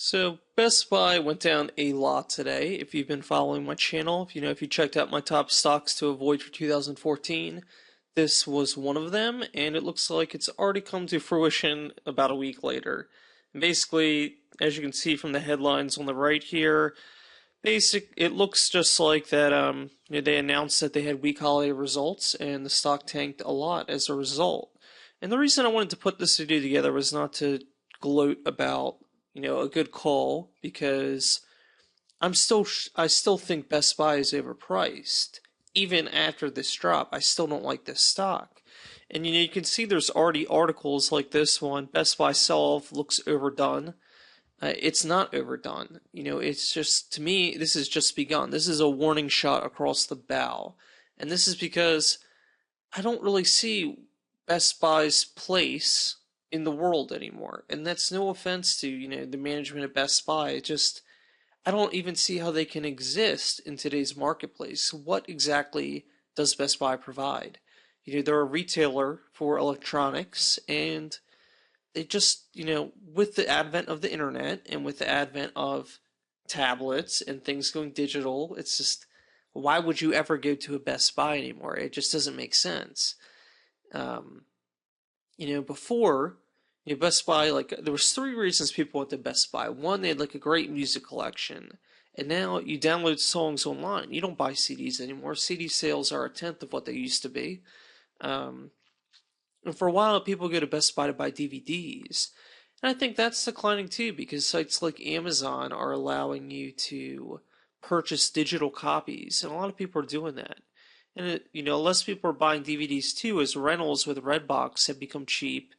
So Best Buy went down a lot today. If you've been following my channel, if you checked out my top stocks to avoid for 2014, this was one of them, and it looks like it's already come to fruition about a week later. And basically, as you can see from the headlines on the right here, it looks just like that they announced that they had weak holiday results and the stock tanked a lot as a result. And the reason I wanted to put this video together was not to gloat about a good call because I still think Best Buy is overpriced. Even after this drop, I still don't like this stock. And you can see there's already articles like this one, Best Buy sell-off looks overdone. It's not overdone. It's just, to me, this has just begun. This is a warning shot across the bow. And this is because I don't really see Best Buy's place in the world anymore. And that's no offense to, the management of Best Buy. I don't even see how they can exist in today's marketplace. What exactly does Best Buy provide? They're a retailer for electronics, and they just, with the advent of the internet and with the advent of tablets and things going digital, it's just, why would you ever go to a Best Buy anymore? It just doesn't make sense. Before, Best Buy, there was three reasons people went to Best Buy. One, they had a great music collection. And now you download songs online. You don't buy CDs anymore. CD sales are a tenth of what they used to be. And for a while, people go to Best Buy to buy DVDs. And I think that's declining too, because sites like Amazon are allowing you to purchase digital copies, and a lot of people are doing that. And less people are buying DVDs too, as rentals with Redbox have become cheap.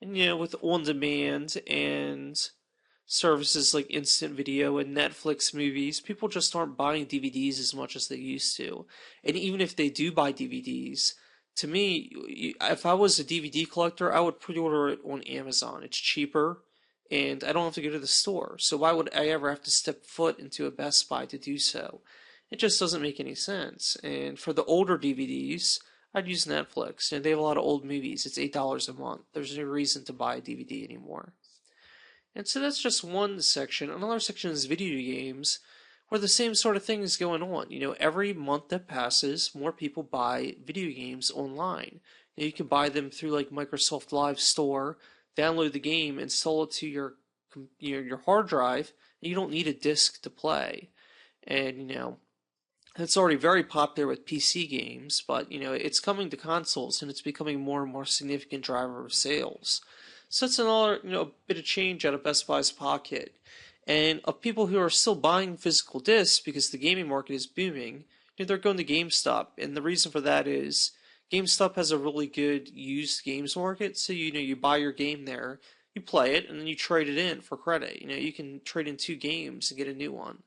And with on-demand and services like instant video and Netflix movies, people just aren't buying DVDs as much as they used to. And even if they do buy DVDs, to me, if I was a DVD collector, I would pre-order it on Amazon. It's cheaper, and I don't have to go to the store. So why would I ever have to step foot into a Best Buy to do so? It just doesn't make any sense. And for the older DVDs, I'd use Netflix. They have a lot of old movies. It's $8 a month. There's no reason to buy a DVD anymore. And so that's just one section. Another section is video games, where the same sort of thing is going on. Every month that passes, more people buy video games online. You can buy them through Microsoft Live Store, download the game, install it to your hard drive, and you don't need a disc to play. And it's already very popular with PC games, but it's coming to consoles, and it's becoming more and more significant driver of sales. So that's another bit of change out of Best Buy's pocket. And of people who are still buying physical discs because the gaming market is booming, they're going to GameStop, and the reason for that is GameStop has a really good used games market. So you buy your game there, you play it, and then you trade it in for credit. You can trade in 2 games and get a new one.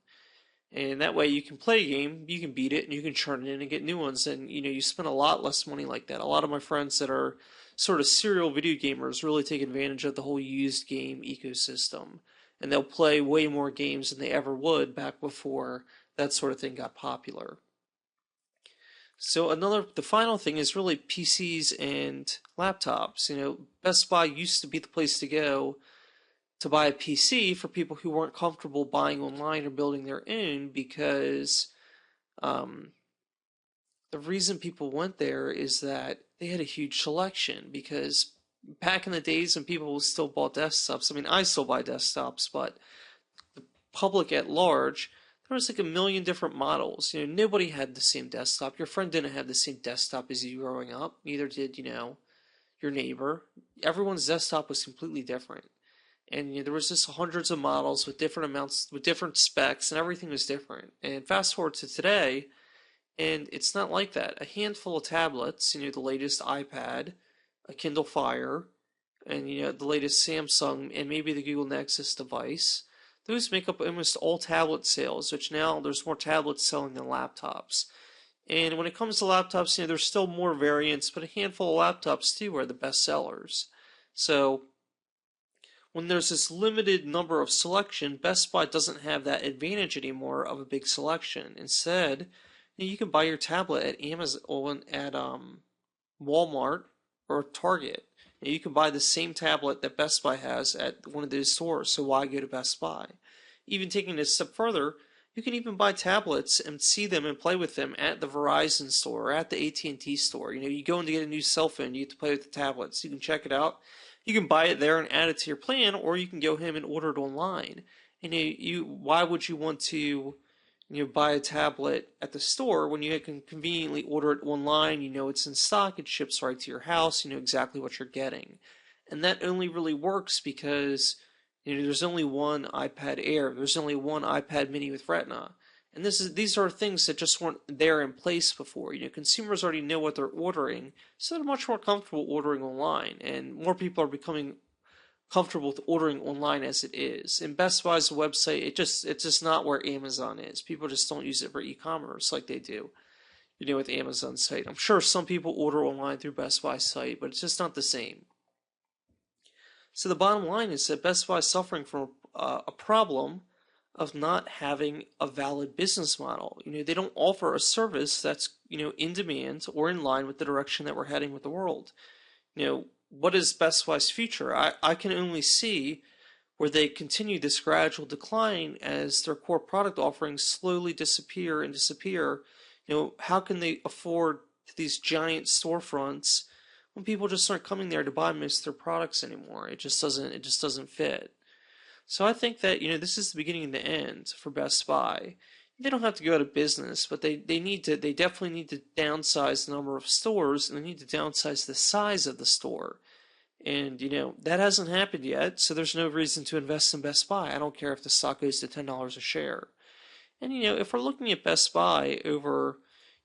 And that way you can play a game, you can beat it, and you can turn it in and get new ones. And you spend a lot less money like that. A lot of my friends that are sort of serial video gamers really take advantage of the whole used game ecosystem. And they'll play way more games than they ever would back before that sort of thing got popular. So the final thing is really PCs and laptops. Best Buy used to be the place to go to buy a PC for people who weren't comfortable buying online or building their own, because the reason people went there is that they had a huge selection. Because back in the days when people still bought desktops, I still buy desktops, but the public at large, there was a million different models. Nobody had the same desktop. Your friend didn't have the same desktop as you growing up. Neither did, your neighbor. Everyone's desktop was completely different. And there was just hundreds of models with different amounts, with different specs, and everything was different. And fast forward to today, and it's not like that. A handful of tablets, the latest iPad, a Kindle Fire, and the latest Samsung, and maybe the Google Nexus device. Those make up almost all tablet sales, which now there's more tablets selling than laptops. And when it comes to laptops, there's still more variants, but a handful of laptops too are the best sellers. So when there's this limited number of selection, Best Buy doesn't have that advantage anymore of a big selection. Instead, you can buy your tablet at Amazon, at Walmart, or Target. You can buy the same tablet that Best Buy has at one of those stores, so why go to Best Buy? Even taking it a step further, you can even buy tablets and see them and play with them at the Verizon store or at the AT&T store. You go in to get a new cell phone, you get to play with the tablets. You can check it out. You can buy it there and add it to your plan, or you can go ahead and order it online. And why would you want to buy a tablet at the store when you can conveniently order it online? You know it's in stock, it ships right to your house, you know exactly what you're getting. And that only really works because there's only one iPad Air, there's only one iPad Mini with Retina. And these are things that just weren't there in place before. Consumers already know what they're ordering, so they're much more comfortable ordering online, and more people are becoming comfortable with ordering online as it is. And Best Buy's website, it's just not where Amazon is. People just don't use it for e-commerce like they do, with Amazon's site. I'm sure some people order online through Best Buy's site, but it's just not the same. So the bottom line is that Best Buy is suffering from a problem of not having a valid business model. They don't offer a service that's, in demand or in line with the direction that we're heading with the world. What is Best Buy's future? I can only see where they continue this gradual decline as their core product offerings slowly disappear and disappear. How can they afford these giant storefronts when people just aren't coming there to buy most of their products anymore? It just doesn't fit. So I think that, this is the beginning and the end for Best Buy. They don't have to go out of business, but they definitely need to downsize the number of stores, and they need to downsize the size of the store. And, that hasn't happened yet, so there's no reason to invest in Best Buy. I don't care if the stock goes to $10 a share. And, if we're looking at Best Buy over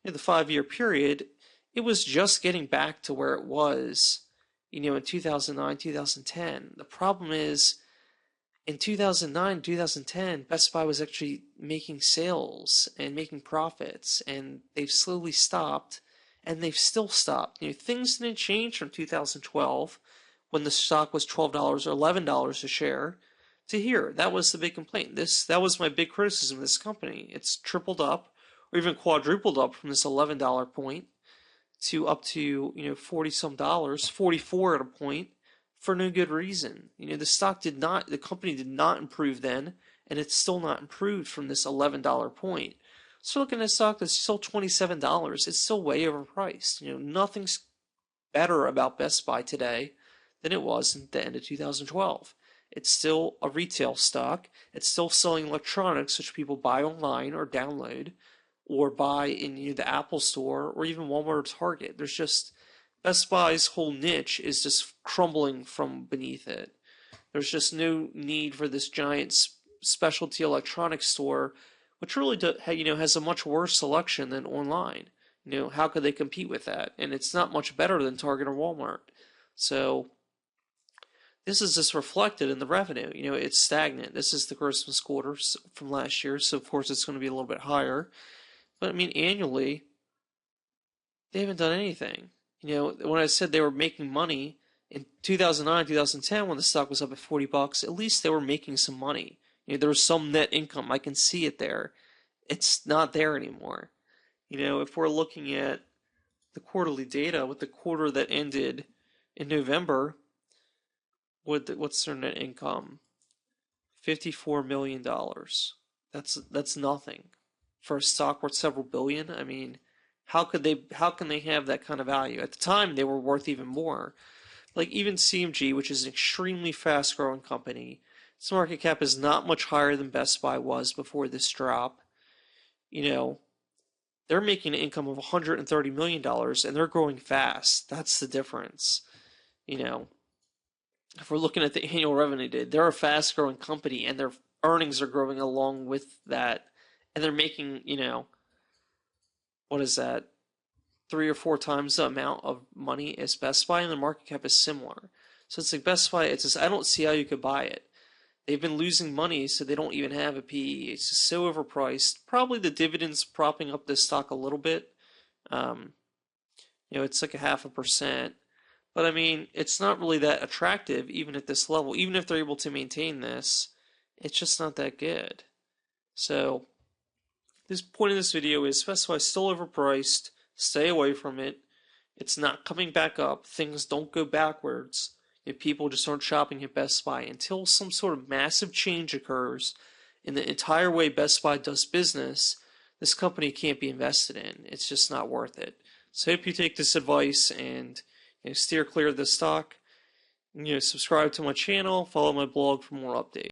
the 5-year period, it was just getting back to where it was, in 2009, 2010. The problem is, in 2009, 2010, Best Buy was actually making sales and making profits, and they've slowly stopped, and they've still stopped. Things didn't change from 2012, when the stock was $12 or $11 a share, to here. That was the big complaint. That was my big criticism of this company. It's tripled up, or even quadrupled up from this $11 point to up to 40 some dollars, 44 at a point, for no good reason. The company did not improve then, and it's still not improved from this $11 point. So looking at a stock that's still $27, it's still way overpriced. Nothing's better about Best Buy today than it was at the end of 2012. It's still a retail stock. It's still selling electronics, which people buy online or download, or buy in the Apple Store or even Walmart or Target. Best Buy's whole niche is just crumbling from beneath it. There's just no need for this giant specialty electronics store, which really has a much worse selection than online. How could they compete with that? And it's not much better than Target or Walmart. So this is just reflected in the revenue. It's stagnant. This is the Christmas quarter from last year, so of course it's going to be a little bit higher. But annually, they haven't done anything. When I said they were making money in 2009, 2010, when the stock was up at $40, at least they were making some money. There was some net income. I can see it there. It's not there anymore. If we're looking at the quarterly data with the quarter that ended in November, what's their net income? $54 million. That's nothing for a stock worth several billion. How can they have that kind of value? At the time, they were worth even more. Like even CMG, which is an extremely fast-growing company, its market cap is not much higher than Best Buy was before this drop. They're making an income of $130 million, and they're growing fast. That's the difference. If we're looking at the annual revenue, they're a fast-growing company, and their earnings are growing along with that, and they're making, what is that, 3 or 4 times the amount of money as Best Buy, and the market cap is similar. So it's like Best Buy, I don't see how you could buy it. They've been losing money, so they don't even have a PE. It's just so overpriced. Probably the dividends propping up this stock a little bit. It's like 0.5%. But it's not really that attractive even at this level. Even if they're able to maintain this, it's just not that good. So this point of this video is Best Buy is still overpriced. Stay away from it. It's not coming back up. Things don't go backwards. If people just aren't shopping at Best Buy until some sort of massive change occurs in the entire way Best Buy does business, this company can't be invested in. It's just not worth it. So I hope you take this advice and steer clear of the stock. Subscribe to my channel, follow my blog for more updates.